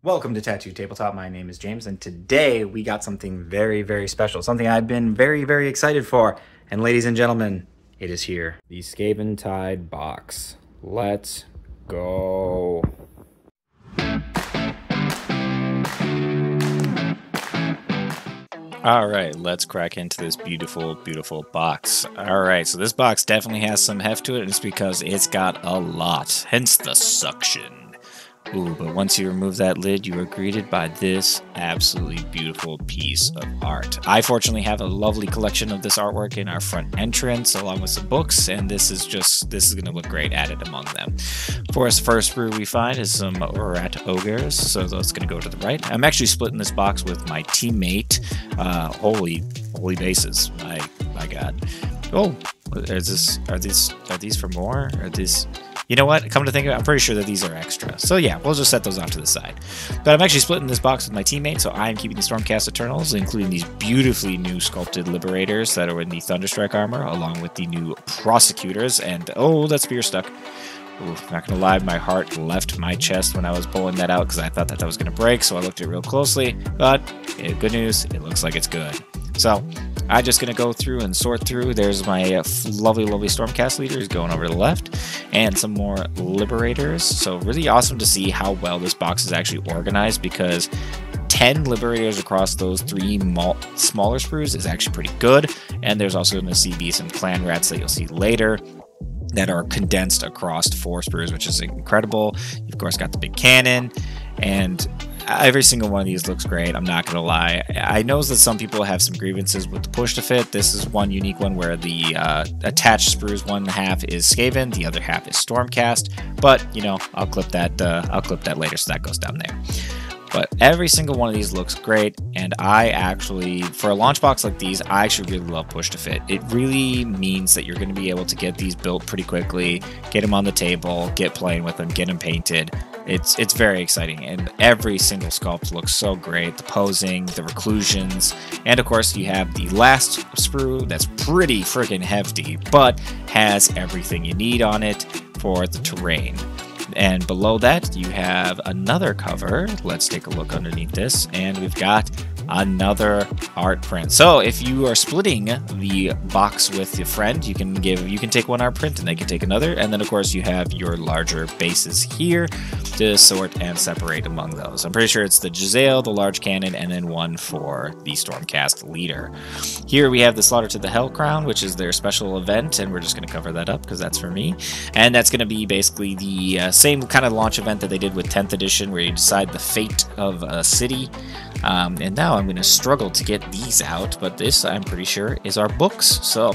Welcome to Tattoo Tabletop. My name is James, and today we got something very, very special. Something I've been very, very excited for. And ladies and gentlemen, it is here. The Skaventide box. Let's go. Alright, let's crack into this beautiful, beautiful box. Alright, so this box definitely has some heft to it, and it's because it's got a lot, hence the suction. Ooh, but once you remove that lid, you are greeted by this absolutely beautiful piece of art. I fortunately have a lovely collection of this artwork in our front entrance, along with some books, and this is going to look great added among them. For us, first brew we find is some rat ogres, so that's going to go to the right. I'm actually splitting this box with my teammate. Holy bases! My God! Oh, are these for more? Are these? You know what? Come to think of it, I'm pretty sure that these are extra. So yeah, we'll just set those off to the side. But I'm actually splitting this box with my teammate, so I'm keeping the Stormcast Eternals, including these beautifully new sculpted Liberators that are in the Thunderstrike armor, along with the new Prosecutors, and oh, that spear stuck. Ooh, not gonna lie, my heart left my chest when I was pulling that out because I thought that was gonna break, so I looked at it real closely. But good news, it looks like it's good. So I'm just gonna go through and sort through. There's my lovely Stormcast leaders going over to the left, and some more Liberators. So really awesome to see how well this box is actually organized, because 10 Liberators across those three smaller sprues is actually pretty good. And there's also going to be some clan rats that you'll see later that are condensed across 4 sprues, which is incredible. You've of course got the big cannon, and every single one of these looks great. I'm not gonna lie. I know that some people have some grievances with the push to fit. This is one unique one where the attached sprues, one half is Skaven, the other half is Stormcast. But you know, I'll clip that. I'll clip that later, so that goes down there. But every single one of these looks great, and I actually, for a launch box like these, I actually really love push to fit. It really means that you're going to be able to get these built pretty quickly, get them on the table, get playing with them, get them painted. It's very exciting, and every single sculpt looks so great. The posing, the reclusions, and of course you have the last sprue that's pretty freaking hefty, but has everything you need on it for the terrain. And below that, you have another cover. Let's take a look underneath this, and we've got another art print. So if you are splitting the box with your friend, you can take one art print and they can take another. And then of course you have your larger bases here to sort and separate among those. I'm pretty sure it's the Giselle, the large cannon, and then one for the Stormcast leader. Here we have the Slaughter to the Hell Crown, which is their special event, and we're just going to cover that up because that's for me. And that's going to be basically the same kind of launch event that they did with 10th edition, where you decide the fate of a city. And now I'm going to struggle to get these out, but this, I'm pretty sure, is our books. So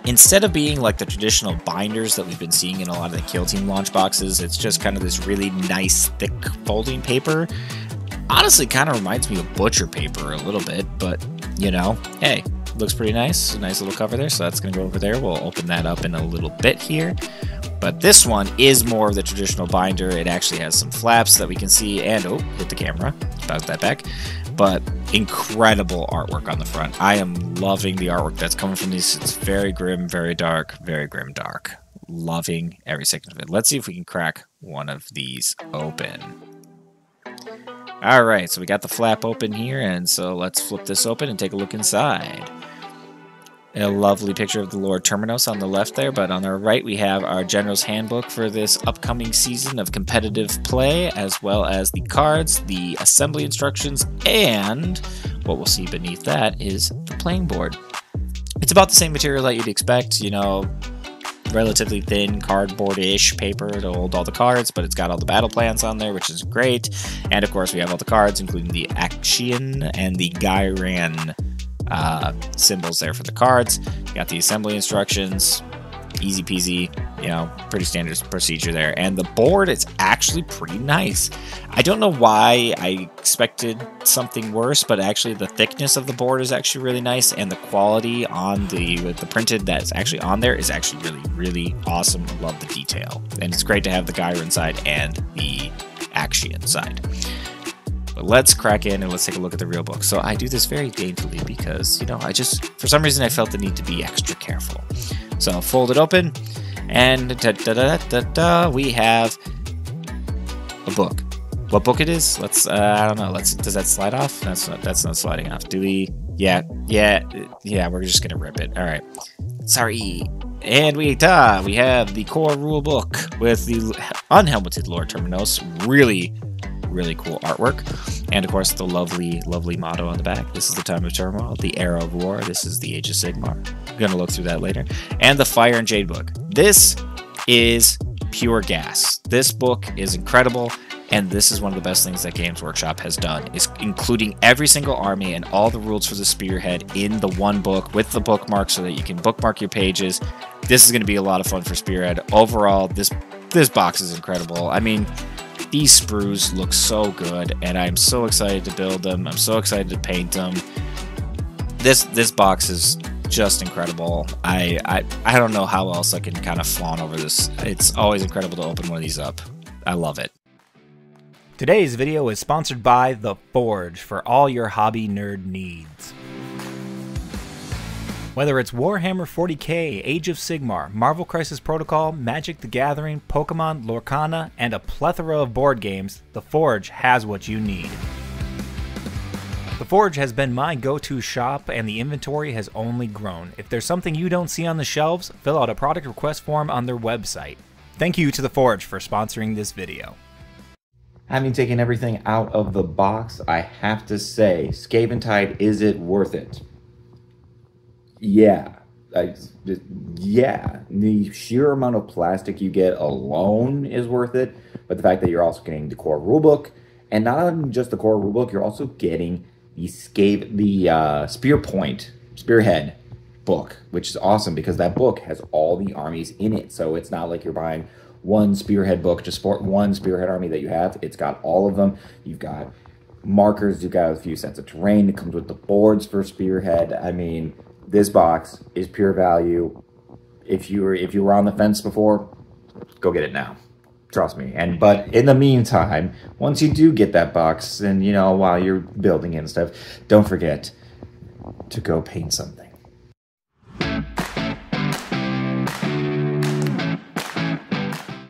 instead of being like the traditional binders that we've been seeing in a lot of the Kill Team launch boxes, it's just kind of this really nice, thick folding paper. Honestly, kind of reminds me of butcher paper a little bit, but, you know, hey, looks pretty nice. A nice little cover there, so that's going to go over there. We'll open that up in a little bit here. But this one is more of the traditional binder. It actually has some flaps that we can see, and oh, hit the camera, bounce that back. But incredible artwork on the front. I am loving the artwork that's coming from these. It's very grim, very dark, very grim dark. Loving every second of it. Let's see if we can crack one of these open. All right, so we got the flap open here, and so let's flip this open and take a look inside. A lovely picture of the Lord Terminos on the left there, but on our right we have our General's Handbook for this upcoming season of competitive play, as well as the cards, the assembly instructions, and what we'll see beneath that is the playing board. It's about the same material that you'd expect, you know, relatively thin cardboard-ish paper to hold all the cards, but it's got all the battle plans on there, which is great. And of course we have all the cards, including the Action and the Gyran symbols there for the cards. You got the assembly instructions, easy peasy, you know, pretty standard procedure there. And the board is actually pretty nice. I don't know why I expected something worse, but actually the thickness of the board is actually really nice, and the quality on the printed that's actually on there is actually really awesome. Love the detail, and it's great to have the Gyran side and the Axion side. But let's crack in and let's take a look at the real book. So I do this very daintily because, you know, for some reason I felt the need to be extra careful. So I'll fold it open, and we have a book. what book it is. Let's I don't know. Does that slide off? That's not sliding off. Do we? Yeah. We're just gonna rip it. All right. Sorry. And we have the core rule book with the unhelmeted Lord Terminos. Really cool artwork, and of course the lovely motto on the back. This is the time of turmoil, the era of war. This is the Age of Sigmar. I'm gonna look through that later. And the Fire and Jade book. This is pure gas. This book is incredible, and this is one of the best things that Games Workshop has done, is including every single army and all the rules for the Spearhead in the one book with the bookmark so that you can bookmark your pages. This is going to be a lot of fun for Spearhead. Overall, this box is incredible. I mean, these sprues look so good, and I'm so excited to build them. I'm so excited to paint them. This box is just incredible. I don't know how else I can kind of fawn over this. It's always incredible to open one of these up. I love it. Today's video is sponsored by The Forge for all your hobby nerd needs. Whether it's Warhammer 40k, Age of Sigmar, Marvel Crisis Protocol, Magic the Gathering, Pokemon, Lorcana, and a plethora of board games, The Forge has what you need. The Forge has been my go-to shop, and the inventory has only grown. If there's something you don't see on the shelves, fill out a product request form on their website. Thank you to The Forge for sponsoring this video. Having taken everything out of the box, I have to say, Skaventide, is it worth it? Yeah. Yeah. The sheer amount of plastic you get alone is worth it, but the fact that you're also getting the core rulebook, and not even just the core rulebook, you're also getting the Spearhead book, which is awesome because that book has all the armies in it. So it's not like you're buying one Spearhead book to support one Spearhead army that you have. It's got all of them. You've got markers, you've got a few sets of terrain. It comes with the boards for Spearhead. I mean, this box is pure value. If you were on the fence before, go get it now. Trust me. But in the meantime, once you do get that box, and while you're building it and stuff, don't forget to go paint something.